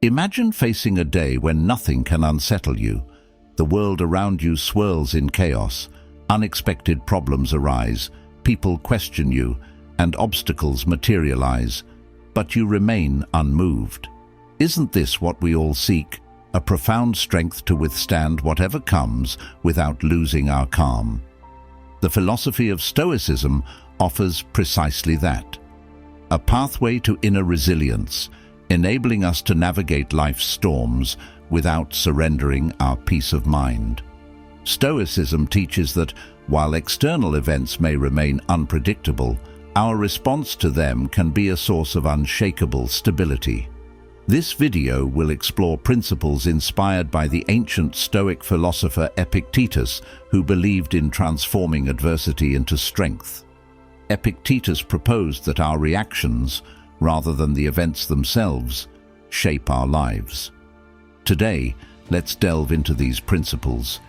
Imagine facing a day when nothing can unsettle you. The world around you swirls in chaos. Unexpected problems arise, people question you, and obstacles materialize, but you remain unmoved. Isn't this what we all seek? A profound strength to withstand whatever comes without losing our calm. The philosophy of Stoicism offers precisely that. A pathway to inner resilience, enabling us to navigate life's storms without surrendering our peace of mind. Stoicism teaches that while external events may remain unpredictable, our response to them can be a source of unshakable stability. This video will explore principles inspired by the ancient Stoic philosopher Epictetus, who believed in transforming adversity into strength. Epictetus proposed that our reactions, rather than the events themselves, shape our lives. Today, let's delve into these principles,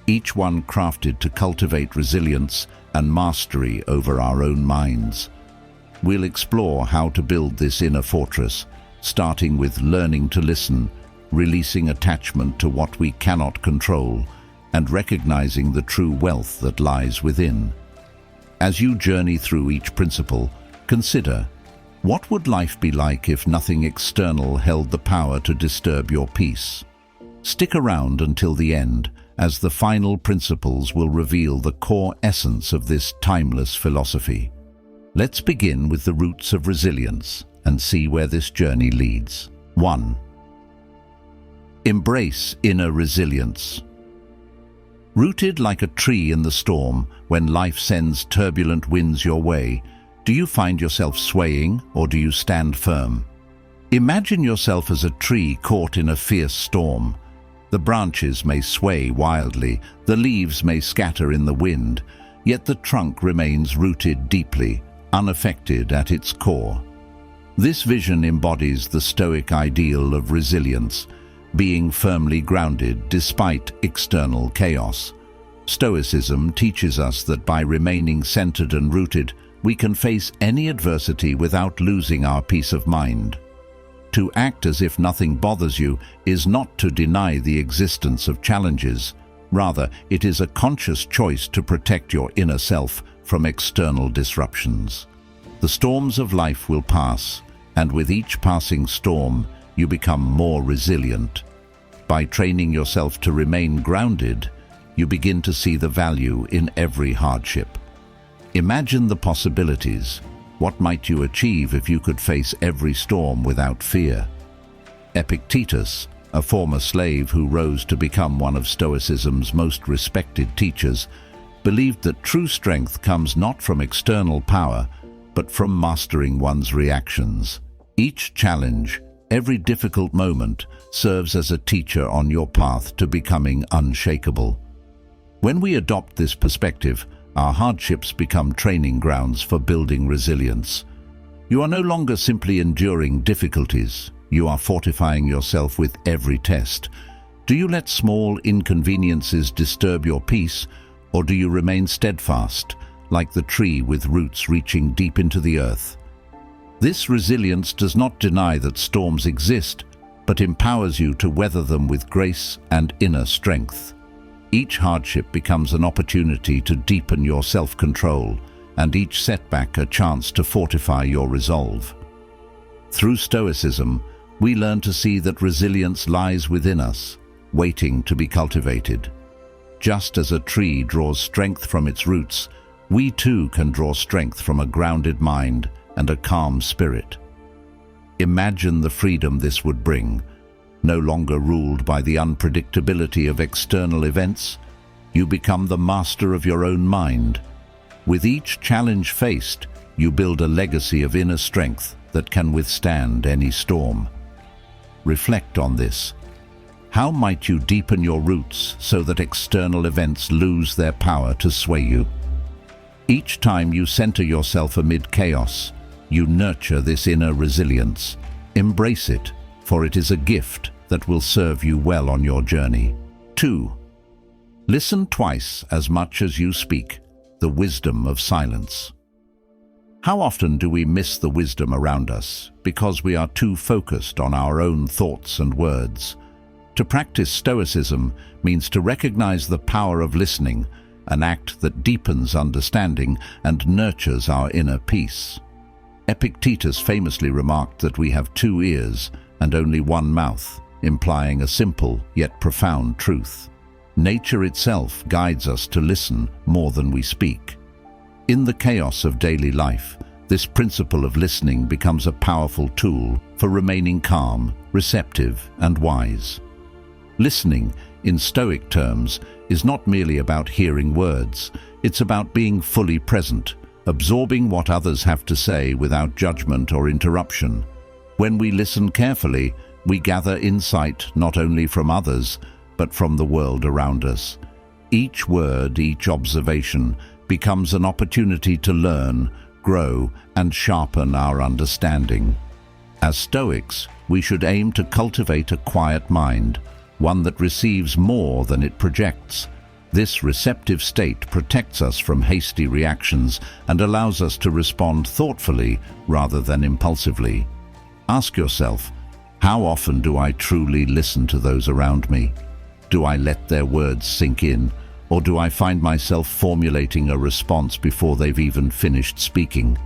each one crafted to cultivate resilience and mastery over our own minds. We'll explore how to build this inner fortress, starting with learning to listen, releasing attachment to what we cannot control, and recognizing the true wealth that lies within. As you journey through each principle, consider, what would life be like if nothing external held the power to disturb your peace? Stick around until the end, as the final principles will reveal the core essence of this timeless philosophy. Let's begin with the roots of resilience and see where this journey leads. 1. Embrace inner resilience. Rooted like a tree in the storm, when life sends turbulent winds your way, do you find yourself swaying, or do you stand firm? Imagine yourself as a tree caught in a fierce storm. The branches may sway wildly, the leaves may scatter in the wind, yet the trunk remains rooted deeply, unaffected at its core. This vision embodies the Stoic ideal of resilience, being firmly grounded despite external chaos. Stoicism teaches us that by remaining centered and rooted, we can face any adversity without losing our peace of mind. To act as if nothing bothers you is not to deny the existence of challenges. Rather, it is a conscious choice to protect your inner self from external disruptions. The storms of life will pass, and with each passing storm, you become more resilient. By training yourself to remain grounded, you begin to see the value in every hardship. Imagine the possibilities. What might you achieve if you could face every storm without fear? Epictetus, a former slave who rose to become one of Stoicism's most respected teachers, believed that true strength comes not from external power, but from mastering one's reactions. Each challenge, every difficult moment, serves as a teacher on your path to becoming unshakable. When we adopt this perspective, our hardships become training grounds for building resilience. You are no longer simply enduring difficulties. You are fortifying yourself with every test. Do you let small inconveniences disturb your peace, or do you remain steadfast, like the tree with roots reaching deep into the earth? This resilience does not deny that storms exist, but empowers you to weather them with grace and inner strength. Each hardship becomes an opportunity to deepen your self-control, and each setback a chance to fortify your resolve. Through Stoicism, we learn to see that resilience lies within us, waiting to be cultivated. Just as a tree draws strength from its roots, we too can draw strength from a grounded mind and a calm spirit. Imagine the freedom this would bring. No longer ruled by the unpredictability of external events, you become the master of your own mind. With each challenge faced, you build a legacy of inner strength that can withstand any storm. Reflect on this. How might you deepen your roots so that external events lose their power to sway you? Each time you center yourself amid chaos, you nurture this inner resilience. Embrace it, for it is a gift that will serve you well on your journey. 2. Listen twice as much as you speak, the wisdom of silence. How often do we miss the wisdom around us because we are too focused on our own thoughts and words? To practice Stoicism means to recognize the power of listening, an act that deepens understanding and nurtures our inner peace. Epictetus famously remarked that we have 2 ears and only 1 mouth, implying a simple yet profound truth. Nature itself guides us to listen more than we speak. In the chaos of daily life, this principle of listening becomes a powerful tool for remaining calm, receptive, and wise. Listening, in Stoic terms, is not merely about hearing words. It's about being fully present, absorbing what others have to say without judgment or interruption. When we listen carefully, we gather insight not only from others, but from the world around us. Each word, each observation, becomes an opportunity to learn, grow, and sharpen our understanding. As Stoics, we should aim to cultivate a quiet mind, one that receives more than it projects. This receptive state protects us from hasty reactions and allows us to respond thoughtfully rather than impulsively. Ask yourself, how often do I truly listen to those around me? Do I let their words sink in? Or do I find myself formulating a response before they've even finished speaking?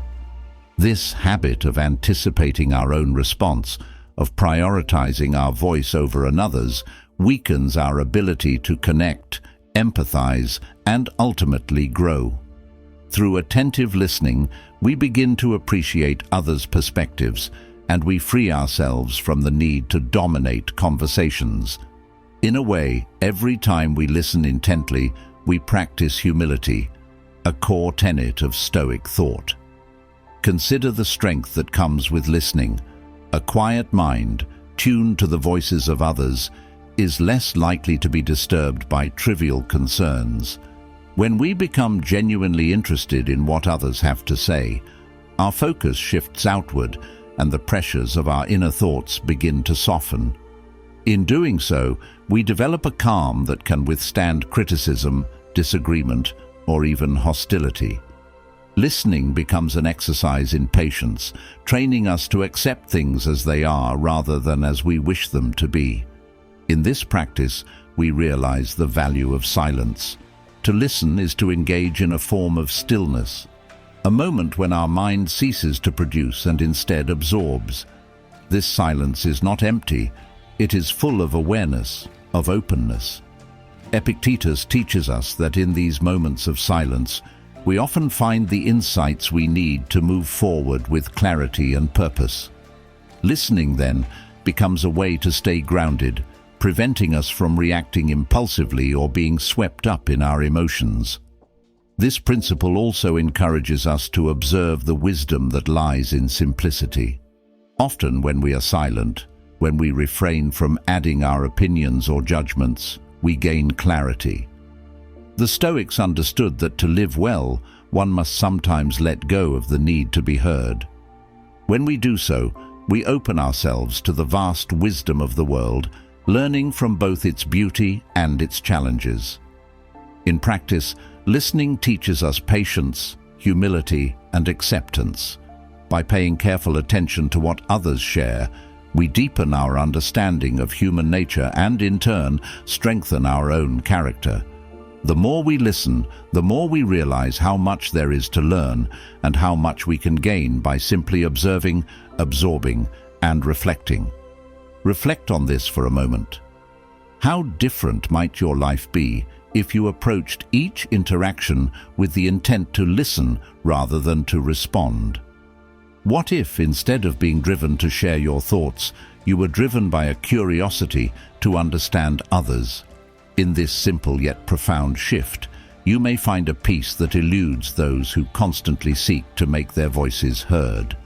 This habit of anticipating our own response, of prioritizing our voice over another's, weakens our ability to connect, empathize, and ultimately grow. Through attentive listening, we begin to appreciate others' perspectives, and we free ourselves from the need to dominate conversations. In a way, every time we listen intently, we practice humility, a core tenet of Stoic thought. Consider the strength that comes with listening. A quiet mind, tuned to the voices of others, is less likely to be disturbed by trivial concerns. When we become genuinely interested in what others have to say, our focus shifts outward and the pressures of our inner thoughts begin to soften. In doing so, we develop a calm that can withstand criticism, disagreement, or even hostility. Listening becomes an exercise in patience, training us to accept things as they are rather than as we wish them to be. In this practice, we realize the value of silence. To listen is to engage in a form of stillness, a moment when our mind ceases to produce and instead absorbs. This silence is not empty. It is full of awareness, of openness. Epictetus teaches us that in these moments of silence, we often find the insights we need to move forward with clarity and purpose. Listening, then, becomes a way to stay grounded, preventing us from reacting impulsively or being swept up in our emotions. This principle also encourages us to observe the wisdom that lies in simplicity. Often when we are silent, when we refrain from adding our opinions or judgments, we gain clarity. The Stoics understood that to live well, one must sometimes let go of the need to be heard. When we do so, we open ourselves to the vast wisdom of the world, learning from both its beauty and its challenges. In practice, listening teaches us patience, humility, and acceptance. By paying careful attention to what others share, we deepen our understanding of human nature and, in turn, strengthen our own character. The more we listen, the more we realize how much there is to learn and how much we can gain by simply observing, absorbing, and reflecting. Reflect on this for a moment. How different might your life be if you approached each interaction with the intent to listen rather than to respond? What if, instead of being driven to share your thoughts, you were driven by a curiosity to understand others? In this simple yet profound shift, you may find a peace that eludes those who constantly seek to make their voices heard.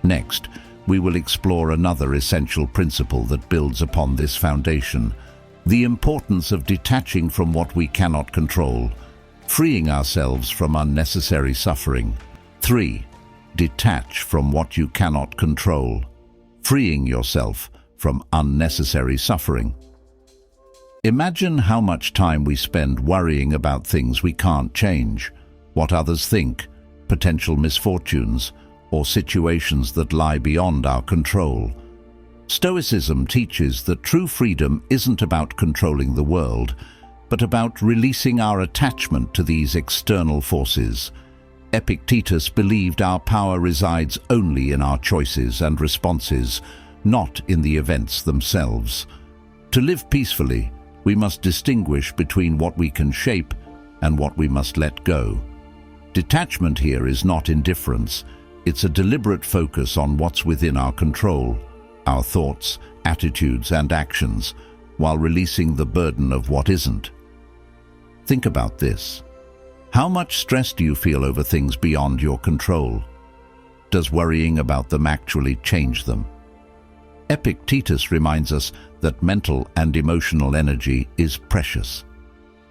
Next, we will explore another essential principle that builds upon this foundation: the importance of detaching from what we cannot control, freeing ourselves from unnecessary suffering. 3. Detach from what you cannot control, freeing yourself from unnecessary suffering. Imagine how much time we spend worrying about things we can't change: what others think, potential misfortunes, or situations that lie beyond our control. Stoicism teaches that true freedom isn't about controlling the world, but about releasing our attachment to these external forces. Epictetus believed our power resides only in our choices and responses, not in the events themselves. To live peacefully, we must distinguish between what we can shape and what we must let go. Detachment here is not indifference, it's a deliberate focus on what's within our control, our thoughts, attitudes, and actions, while releasing the burden of what isn't. Think about this. How much stress do you feel over things beyond your control? Does worrying about them actually change them? Epictetus reminds us that mental and emotional energy is precious.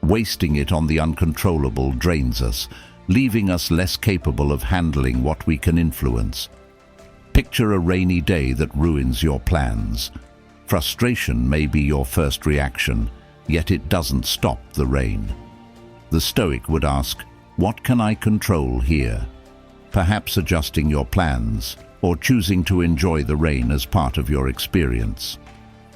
Wasting it on the uncontrollable drains us, leaving us less capable of handling what we can influence. Picture a rainy day that ruins your plans. Frustration may be your first reaction, yet it doesn't stop the rain. The Stoic would ask, what can I control here? Perhaps adjusting your plans, or choosing to enjoy the rain as part of your experience.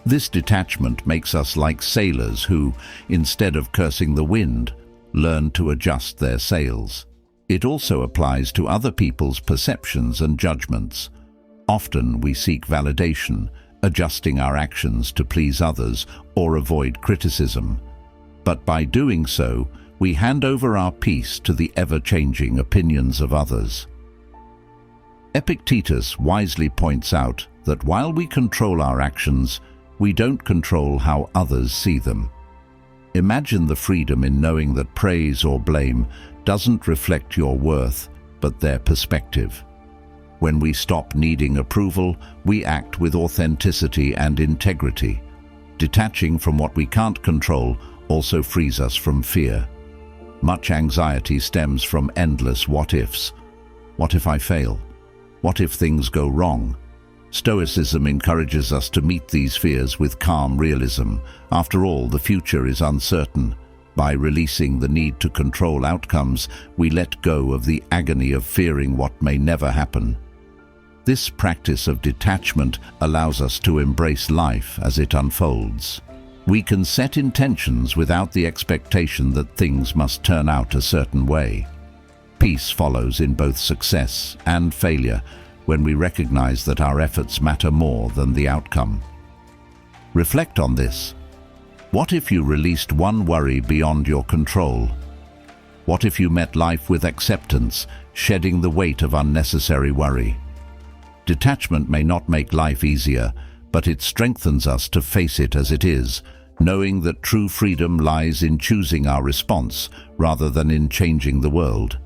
This detachment makes us like sailors who, instead of cursing the wind, learn to adjust their sails. It also applies to other people's perceptions and judgments. Often we seek validation, adjusting our actions to please others or avoid criticism. But by doing so, we hand over our peace to the ever-changing opinions of others. Epictetus wisely points out that while we control our actions, we don't control how others see them. Imagine the freedom in knowing that praise or blame doesn't reflect your worth, but their perspective. When we stop needing approval, we act with authenticity and integrity. Detaching from what we can't control also frees us from fear. Much anxiety stems from endless what-ifs. What if I fail? What if things go wrong? Stoicism encourages us to meet these fears with calm realism. After all, the future is uncertain. By releasing the need to control outcomes, we let go of the agony of fearing what may never happen. This practice of detachment allows us to embrace life as it unfolds. We can set intentions without the expectation that things must turn out a certain way. Peace follows in both success and failure when we recognize that our efforts matter more than the outcome. Reflect on this. What if you released one worry beyond your control? What if you met life with acceptance, shedding the weight of unnecessary worry? Detachment may not make life easier, but it strengthens us to face it as it is, knowing that true freedom lies in choosing our response rather than in changing the world.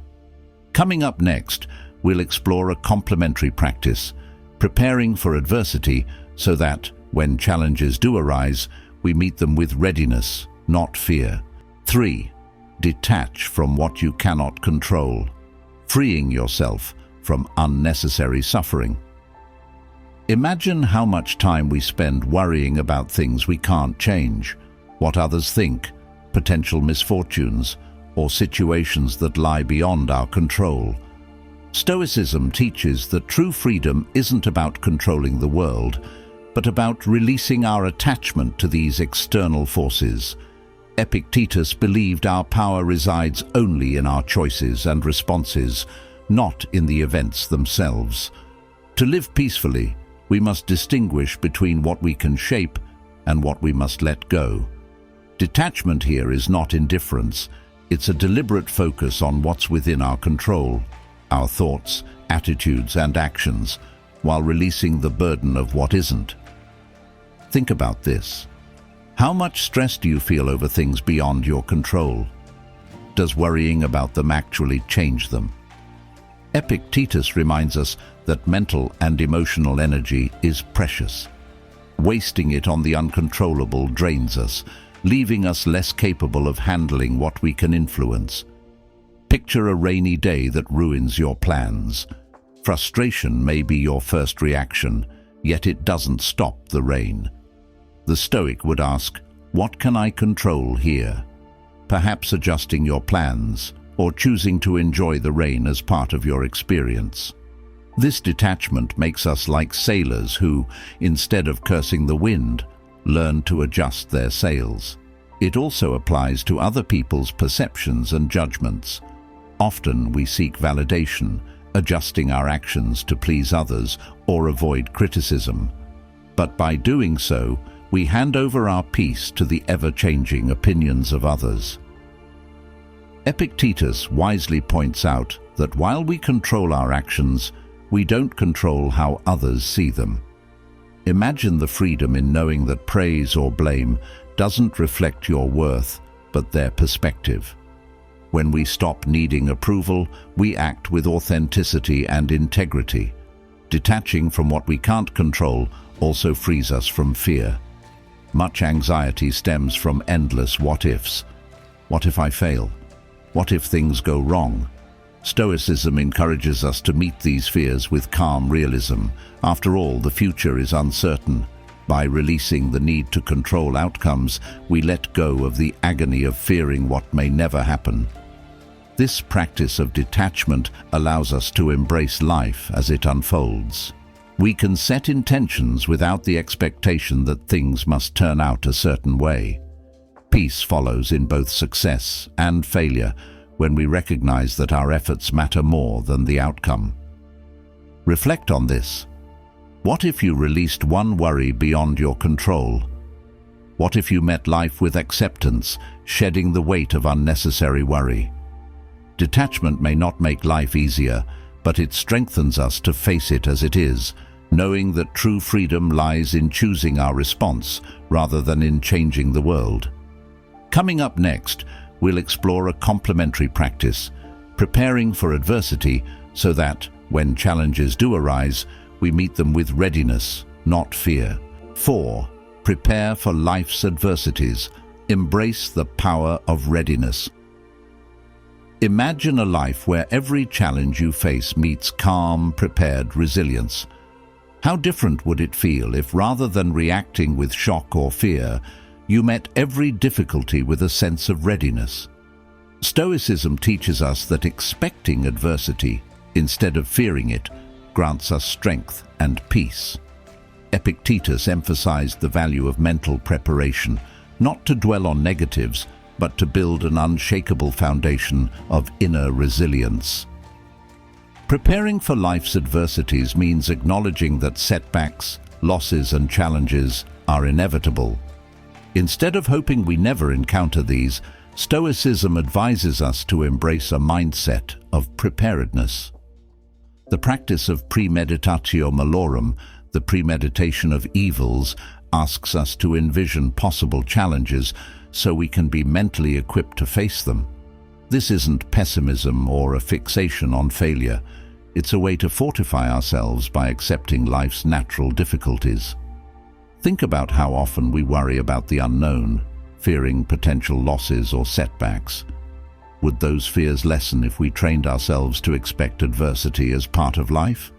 Coming up next, we'll explore a complementary practice, preparing for adversity so that, when challenges do arise, we meet them with readiness, not fear. 3. Detach from what you cannot control, freeing yourself from unnecessary suffering. Imagine how much time we spend worrying about things we can't change, what others think, potential misfortunes, or situations that lie beyond our control. Stoicism teaches that true freedom isn't about controlling the world, but about releasing our attachment to these external forces. Epictetus believed our power resides only in our choices and responses, not in the events themselves. To live peacefully, we must distinguish between what we can shape and what we must let go. Detachment here is not indifference, it's a deliberate focus on what's within our control, our thoughts, attitudes, and actions, while releasing the burden of what isn't. Think about this. How much stress do you feel over things beyond your control? Does worrying about them actually change them? Epictetus reminds us that mental and emotional energy is precious. Wasting it on the uncontrollable drains us, leaving us less capable of handling what we can influence. Picture a rainy day that ruins your plans. Frustration may be your first reaction, yet it doesn't stop the rain. The Stoic would ask, what can I control here? Perhaps adjusting your plans, or choosing to enjoy the rain as part of your experience. This detachment makes us like sailors who, instead of cursing the wind, learn to adjust their sails. It also applies to other people's perceptions and judgments. Often we seek validation, adjusting our actions to please others or avoid criticism. But by doing so, we hand over our peace to the ever-changing opinions of others. Epictetus wisely points out that while we control our actions, we don't control how others see them. Imagine the freedom in knowing that praise or blame doesn't reflect your worth, but their perspective. When we stop needing approval, we act with authenticity and integrity. Detaching from what we can't control also frees us from fear. Much anxiety stems from endless what-ifs. What if I fail? What if things go wrong? Stoicism encourages us to meet these fears with calm realism. After all, the future is uncertain. By releasing the need to control outcomes, we let go of the agony of fearing what may never happen. This practice of detachment allows us to embrace life as it unfolds. We can set intentions without the expectation that things must turn out a certain way. Peace follows in both success and failure when we recognize that our efforts matter more than the outcome. Reflect on this. What if you released one worry beyond your control? What if you met life with acceptance, shedding the weight of unnecessary worry? Detachment may not make life easier, but it strengthens us to face it as it is, knowing that true freedom lies in choosing our response rather than in changing the world. Coming up next, we'll explore a complementary practice, preparing for adversity so that, when challenges do arise, we meet them with readiness, not fear. 4. Prepare for life's adversities. Embrace the power of readiness. Imagine a life where every challenge you face meets calm, prepared resilience. How different would it feel if, rather than reacting with shock or fear, you met every difficulty with a sense of readiness? Stoicism teaches us that expecting adversity, instead of fearing it, grants us strength and peace. Epictetus emphasized the value of mental preparation, not to dwell on negatives, but to build an unshakable foundation of inner resilience. Preparing for life's adversities means acknowledging that setbacks, losses, and challenges are inevitable. Instead of hoping we never encounter these, Stoicism advises us to embrace a mindset of preparedness. The practice of premeditatio malorum, the premeditation of evils, asks us to envision possible challenges so we can be mentally equipped to face them. This isn't pessimism or a fixation on failure. It's a way to fortify ourselves by accepting life's natural difficulties. Think about how often we worry about the unknown, fearing potential losses or setbacks. Would those fears lessen if we trained ourselves to expect adversity as part of life?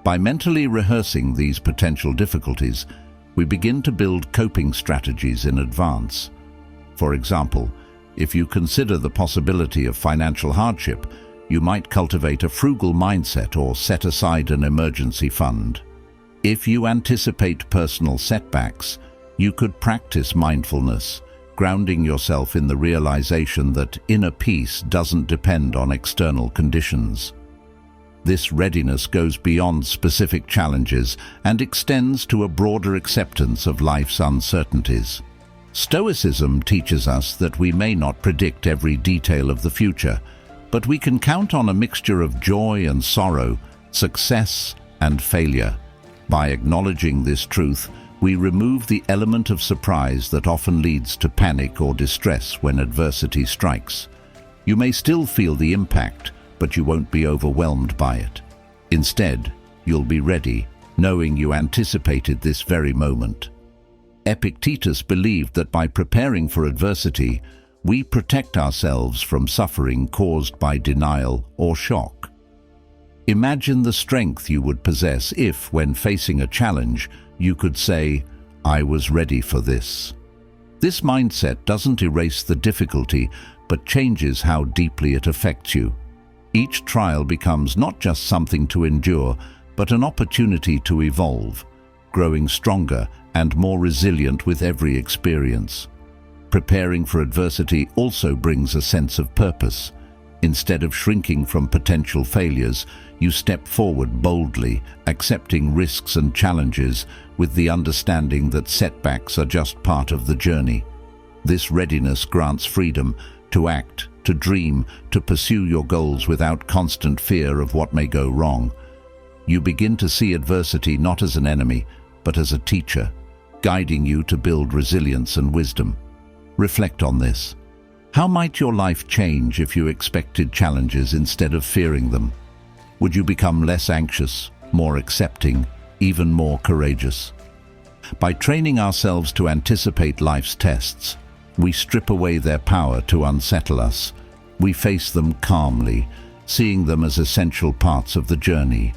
By mentally rehearsing these potential difficulties, we begin to build coping strategies in advance. For example, if you consider the possibility of financial hardship, you might cultivate a frugal mindset or set aside an emergency fund. If you anticipate personal setbacks, you could practice mindfulness, grounding yourself in the realization that inner peace doesn't depend on external conditions. This readiness goes beyond specific challenges and extends to a broader acceptance of life's uncertainties. Stoicism teaches us that we may not predict every detail of the future, but we can count on a mixture of joy and sorrow, success and failure. By acknowledging this truth, we remove the element of surprise that often leads to panic or distress when adversity strikes. You may still feel the impact, but you won't be overwhelmed by it. Instead, you'll be ready, knowing you anticipated this very moment. Epictetus believed that by preparing for adversity, we protect ourselves from suffering caused by denial or shock. Imagine the strength you would possess if, when facing a challenge, you could say, "I was ready for this." This mindset doesn't erase the difficulty, but changes how deeply it affects you. Each trial becomes not just something to endure, but an opportunity to evolve, growing stronger and more resilient with every experience. Preparing for adversity also brings a sense of purpose. Instead of shrinking from potential failures, you step forward boldly, accepting risks and challenges with the understanding that setbacks are just part of the journey. This readiness grants freedom to act, to dream, to pursue your goals without constant fear of what may go wrong. You begin to see adversity not as an enemy, but as a teacher, guiding you to build resilience and wisdom. Reflect on this. How might your life change if you expected challenges instead of fearing them? Would you become less anxious, more accepting, even more courageous? By training ourselves to anticipate life's tests, we strip away their power to unsettle us. We face them calmly, seeing them as essential parts of the journey.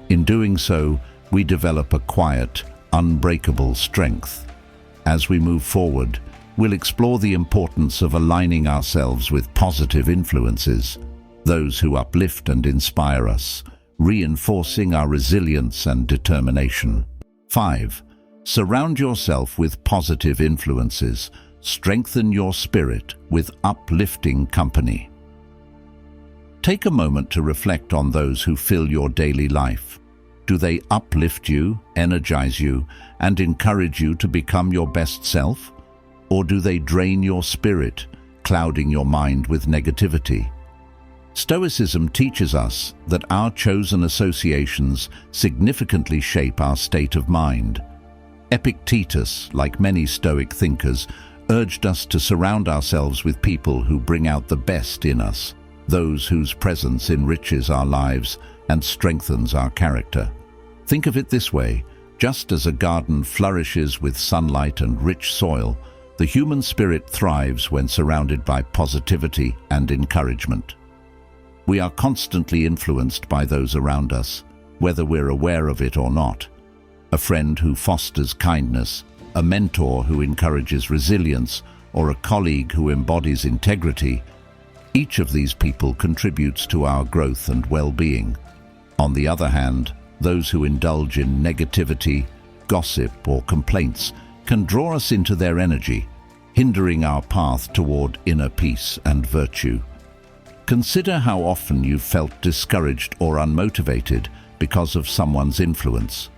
In doing so, we develop a quiet, unbreakable strength. As we move forward, we'll explore the importance of aligning ourselves with positive influences, those who uplift and inspire us, reinforcing our resilience and determination. 5. Surround yourself with positive influences. Strengthen your spirit with uplifting company. Take a moment to reflect on those who fill your daily life. Do they uplift you, energize you, and encourage you to become your best self? Or do they drain your spirit, clouding your mind with negativity? Stoicism teaches us that our chosen associations significantly shape our state of mind. Epictetus, like many Stoic thinkers, urged us to surround ourselves with people who bring out the best in us, those whose presence enriches our lives and strengthens our character. Think of it this way: just as a garden flourishes with sunlight and rich soil, the human spirit thrives when surrounded by positivity and encouragement. We are constantly influenced by those around us, whether we're aware of it or not. A friend who fosters kindness, a mentor who encourages resilience, or a colleague who embodies integrity, each of these people contributes to our growth and well-being. On the other hand, those who indulge in negativity, gossip, or complaints can draw us into their energy, hindering our path toward inner peace and virtue. Consider how often you've felt discouraged or unmotivated because of someone's influence.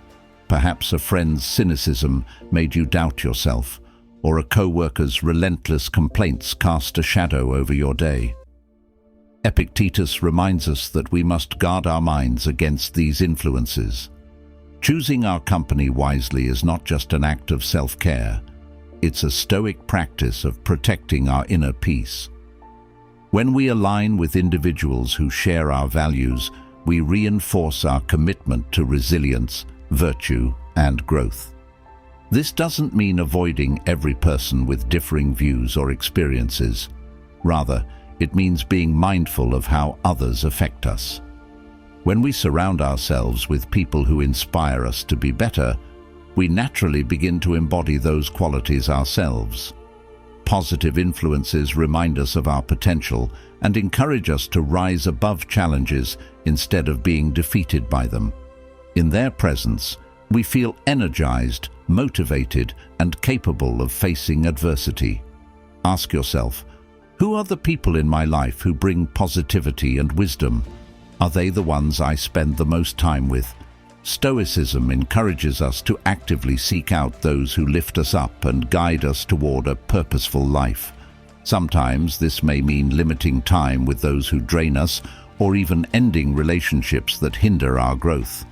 Perhaps a friend's cynicism made you doubt yourself, or a co-worker's relentless complaints cast a shadow over your day. Epictetus reminds us that we must guard our minds against these influences. Choosing our company wisely is not just an act of self-care, it's a Stoic practice of protecting our inner peace. When we align with individuals who share our values, we reinforce our commitment to resilience, virtue, and growth. This doesn't mean avoiding every person with differing views or experiences. Rather, it means being mindful of how others affect us. When we surround ourselves with people who inspire us to be better, we naturally begin to embody those qualities ourselves. Positive influences remind us of our potential and encourage us to rise above challenges instead of being defeated by them. In their presence, we feel energized, motivated, and capable of facing adversity. Ask yourself, who are the people in my life who bring positivity and wisdom? Are they the ones I spend the most time with? Stoicism encourages us to actively seek out those who lift us up and guide us toward a purposeful life. Sometimes this may mean limiting time with those who drain us, or even ending relationships that hinder our growth.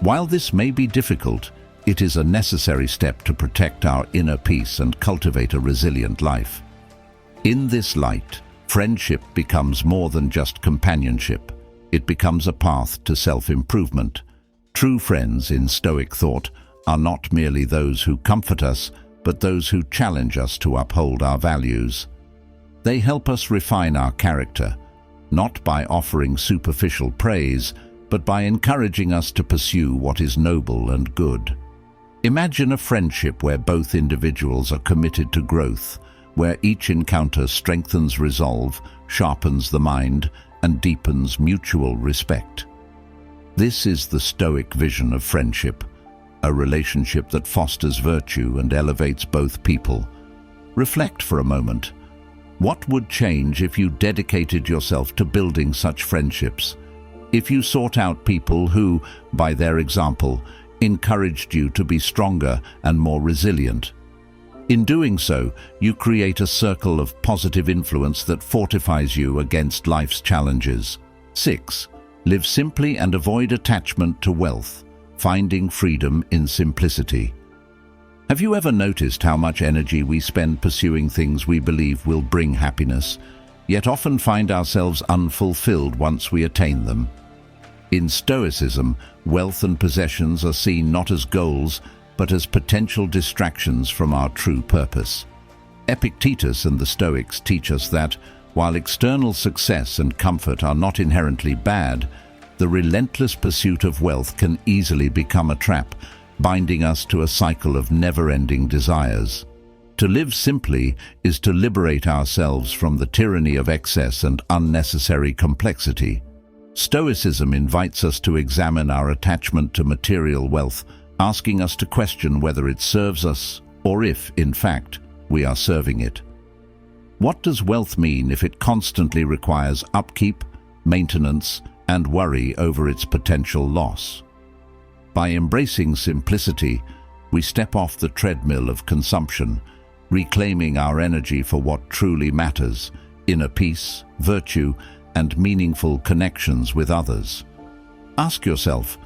While this may be difficult, it is a necessary step to protect our inner peace and cultivate a resilient life. In this light, friendship becomes more than just companionship. It becomes a path to self-improvement. True friends in Stoic thought are not merely those who comfort us, but those who challenge us to uphold our values. They help us refine our character, not by offering superficial praise, but by encouraging us to pursue what is noble and good. Imagine a friendship where both individuals are committed to growth, where each encounter strengthens resolve, sharpens the mind, and deepens mutual respect. This is the Stoic vision of friendship, a relationship that fosters virtue and elevates both people. Reflect for a moment. What would change if you dedicated yourself to building such friendships? If you sought out people who, by their example, encouraged you to be stronger and more resilient? In doing so, you create a circle of positive influence that fortifies you against life's challenges. 6. Live simply and avoid attachment to wealth, finding freedom in simplicity. Have you ever noticed how much energy we spend pursuing things we believe will bring happiness, yet often find ourselves unfulfilled once we attain them? In Stoicism, wealth and possessions are seen not as goals, but as potential distractions from our true purpose. Epictetus and the Stoics teach us that, while external success and comfort are not inherently bad, the relentless pursuit of wealth can easily become a trap, binding us to a cycle of never-ending desires. To live simply is to liberate ourselves from the tyranny of excess and unnecessary complexity. Stoicism invites us to examine our attachment to material wealth, asking us to question whether it serves us or if, in fact, we are serving it. What does wealth mean if it constantly requires upkeep, maintenance, and worry over its potential loss? By embracing simplicity, we step off the treadmill of consumption, reclaiming our energy for what truly matters: inner peace, virtue, and meaningful connections with others. Ask yourself,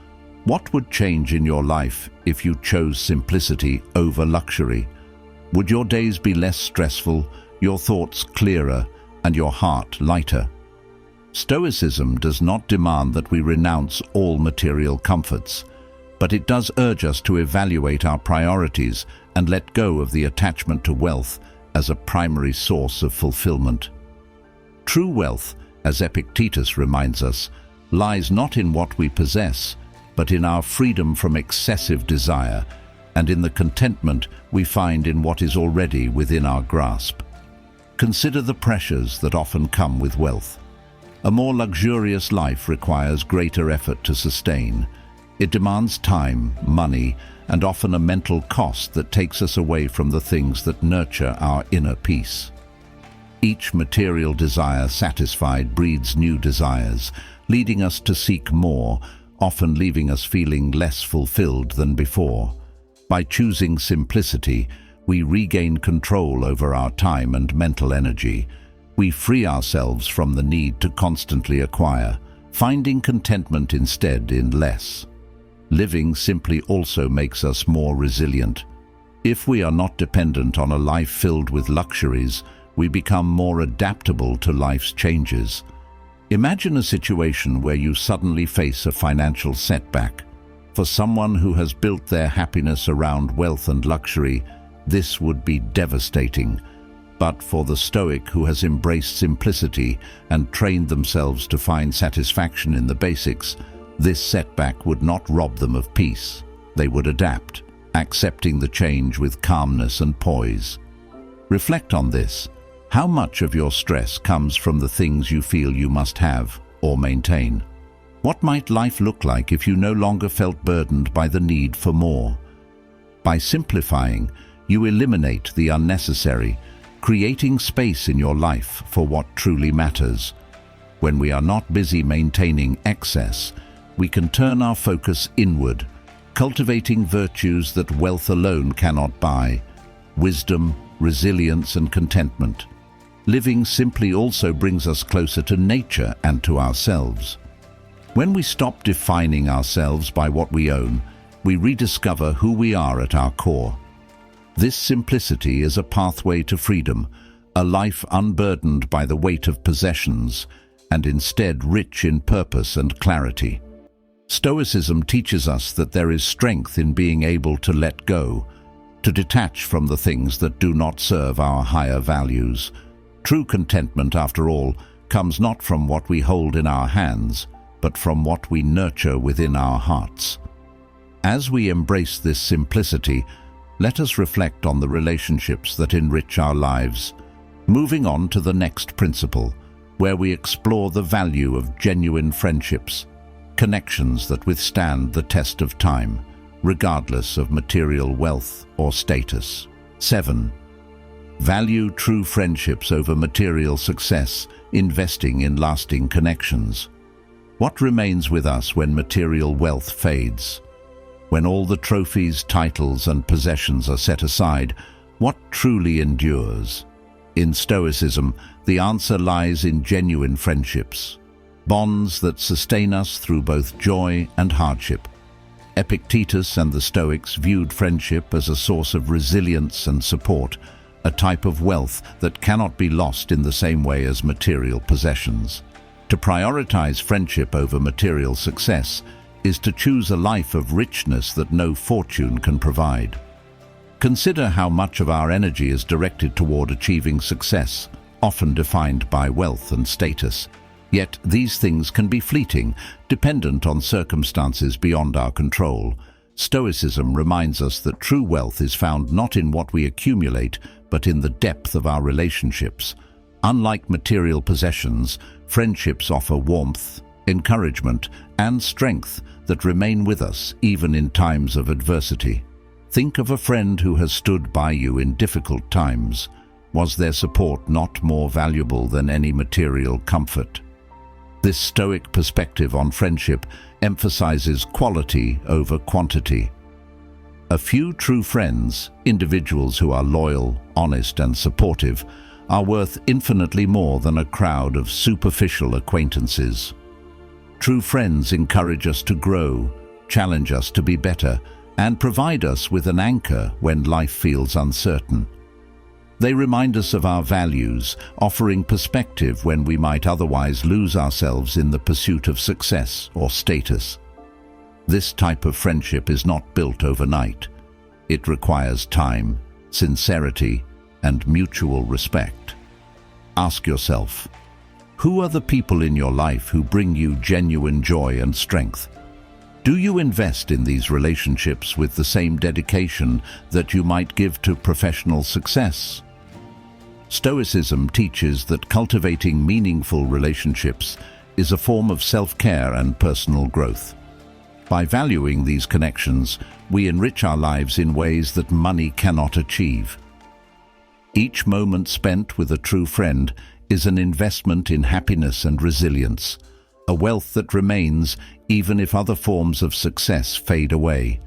what would change in your life if you chose simplicity over luxury? Would your days be less stressful, your thoughts clearer, and your heart lighter? Stoicism does not demand that we renounce all material comforts, but it does urge us to evaluate our priorities and let go of the attachment to wealth as a primary source of fulfillment. True wealth, as Epictetus reminds us, lies not in what we possess, but in our freedom from excessive desire and in the contentment we find in what is already within our grasp. Consider the pressures that often come with wealth. A more luxurious life requires greater effort to sustain. It demands time, money, and often a mental cost that takes us away from the things that nurture our inner peace. Each material desire satisfied breeds new desires, leading us to seek more, often leaving us feeling less fulfilled than before. By choosing simplicity, we regain control over our time and mental energy. We free ourselves from the need to constantly acquire, finding contentment instead in less. Living simply also makes us more resilient. If we are not dependent on a life filled with luxuries, we become more adaptable to life's changes. Imagine a situation where you suddenly face a financial setback. For someone who has built their happiness around wealth and luxury, this would be devastating. But for the Stoic who has embraced simplicity and trained themselves to find satisfaction in the basics, this setback would not rob them of peace. They would adapt, accepting the change with calmness and poise. Reflect on this. How much of your stress comes from the things you feel you must have or maintain? What might life look like if you no longer felt burdened by the need for more? By simplifying, you eliminate the unnecessary, creating space in your life for what truly matters. When we are not busy maintaining excess, we can turn our focus inward, cultivating virtues that wealth alone cannot buy: wisdom, resilience, and contentment. Living simply also brings us closer to nature and to ourselves. When we stop defining ourselves by what we own, we rediscover who we are at our core. This simplicity is a pathway to freedom, a life unburdened by the weight of possessions, and instead rich in purpose and clarity. Stoicism teaches us that there is strength in being able to let go, to detach from the things that do not serve our higher values. True contentment, after all, comes not from what we hold in our hands, but from what we nurture within our hearts. As we embrace this simplicity, let us reflect on the relationships that enrich our lives. Moving on to the next principle, where we explore the value of genuine friendships, connections that withstand the test of time, regardless of material wealth or status. 7. Value true friendships over material success, investing in lasting connections. What remains with us when material wealth fades? When all the trophies, titles, and possessions are set aside, what truly endures? In Stoicism, the answer lies in genuine friendships, bonds that sustain us through both joy and hardship. Epictetus and the Stoics viewed friendship as a source of resilience and support, a type of wealth that cannot be lost in the same way as material possessions. To prioritize friendship over material success is to choose a life of richness that no fortune can provide. Consider how much of our energy is directed toward achieving success, often defined by wealth and status. Yet these things can be fleeting, dependent on circumstances beyond our control. Stoicism reminds us that true wealth is found not in what we accumulate, but in the depth of our relationships. Unlike material possessions, friendships offer warmth, encouragement, and strength that remain with us even in times of adversity. Think of a friend who has stood by you in difficult times. Was their support not more valuable than any material comfort? This Stoic perspective on friendship emphasizes quality over quantity. A few true friends, individuals who are loyal, honest, and supportive, are worth infinitely more than a crowd of superficial acquaintances. True friends encourage us to grow, challenge us to be better, and provide us with an anchor when life feels uncertain. They remind us of our values, offering perspective when we might otherwise lose ourselves in the pursuit of success or status. This type of friendship is not built overnight. It requires time, sincerity, and mutual respect. Ask yourself, who are the people in your life who bring you genuine joy and strength? Do you invest in these relationships with the same dedication that you might give to professional success? Stoicism teaches that cultivating meaningful relationships is a form of self-care and personal growth. By valuing these connections, we enrich our lives in ways that money cannot achieve. Each moment spent with a true friend is an investment in happiness and resilience, a wealth that remains even if other forms of success fade away.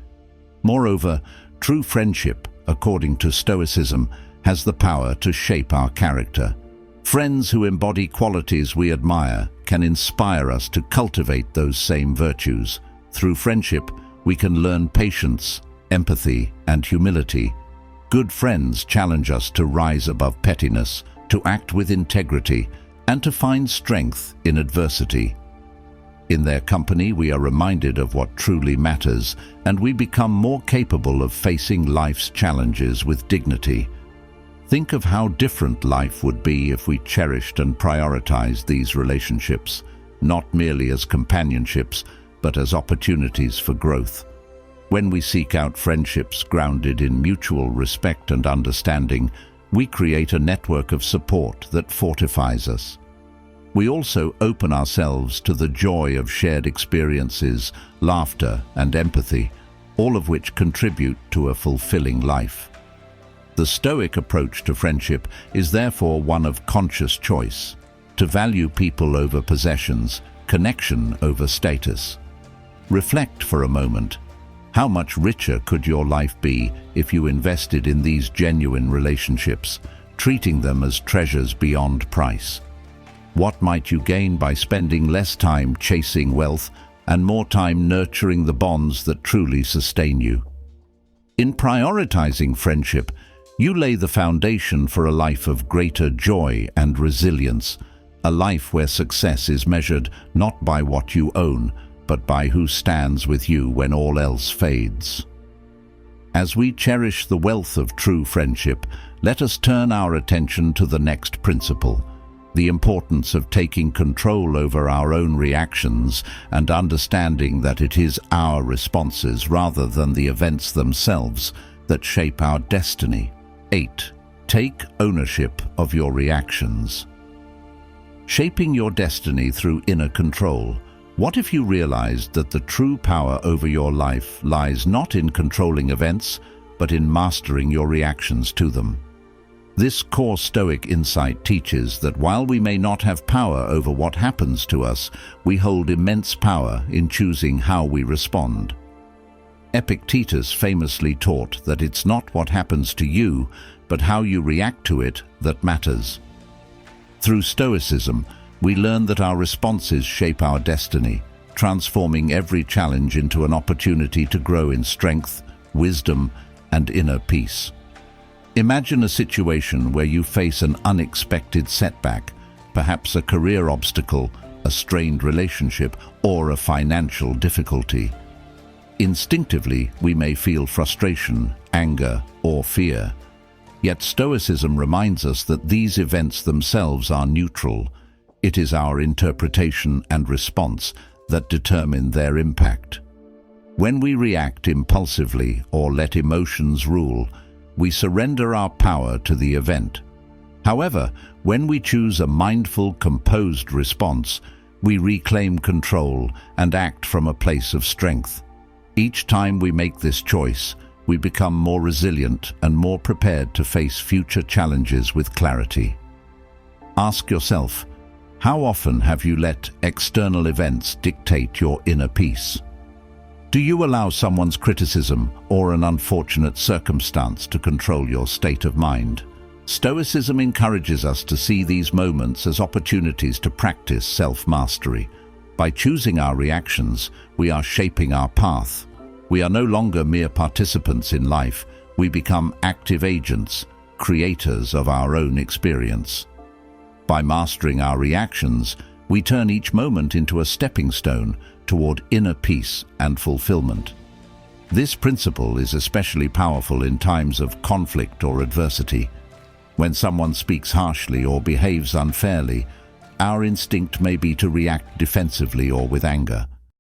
Moreover, true friendship, according to Stoicism, has the power to shape our character. Friends who embody qualities we admire can inspire us to cultivate those same virtues. Through friendship, we can learn patience, empathy, and humility. Good friends challenge us to rise above pettiness, to act with integrity, and to find strength in adversity. In their company, we are reminded of what truly matters, and we become more capable of facing life's challenges with dignity. Think of how different life would be if we cherished and prioritized these relationships, not merely as companionships, but as opportunities for growth. When we seek out friendships grounded in mutual respect and understanding, we create a network of support that fortifies us. We also open ourselves to the joy of shared experiences, laughter, and empathy, all of which contribute to a fulfilling life. The Stoic approach to friendship is therefore one of conscious choice, to value people over possessions, connection over status. Reflect for a moment. How much richer could your life be if you invested in these genuine relationships, treating them as treasures beyond price? What might you gain by spending less time chasing wealth and more time nurturing the bonds that truly sustain you? In prioritizing friendship, you lay the foundation for a life of greater joy and resilience, a life where success is measured not by what you own, but by who stands with you when all else fades. As we cherish the wealth of true friendship, let us turn our attention to the next principle, the importance of taking control over our own reactions and understanding that it is our responses rather than the events themselves that shape our destiny. 8. Take ownership of your reactions. Shaping your destiny through inner control. What if you realized that the true power over your life lies not in controlling events, but in mastering your reactions to them? This core Stoic insight teaches that while we may not have power over what happens to us, we hold immense power in choosing how we respond. Epictetus famously taught that it's not what happens to you, but how you react to it that matters. Through Stoicism, we learn that our responses shape our destiny, transforming every challenge into an opportunity to grow in strength, wisdom, and inner peace. Imagine a situation where you face an unexpected setback, perhaps a career obstacle, a strained relationship, or a financial difficulty. Instinctively, we may feel frustration, anger, or fear. Yet Stoicism reminds us that these events themselves are neutral. It is our interpretation and response that determine their impact. When we react impulsively or let emotions rule, we surrender our power to the event. However, when we choose a mindful, composed response, we reclaim control and act from a place of strength. Each time we make this choice, we become more resilient and more prepared to face future challenges with clarity. Ask yourself, how often have you let external events dictate your inner peace? Do you allow someone's criticism or an unfortunate circumstance to control your state of mind? Stoicism encourages us to see these moments as opportunities to practice self-mastery. By choosing our reactions, we are shaping our path. We are no longer mere participants in life. We become active agents, creators of our own experience. By mastering our reactions, we turn each moment into a stepping stone toward inner peace and fulfillment. This principle is especially powerful in times of conflict or adversity. When someone speaks harshly or behaves unfairly, our instinct may be to react defensively or with anger.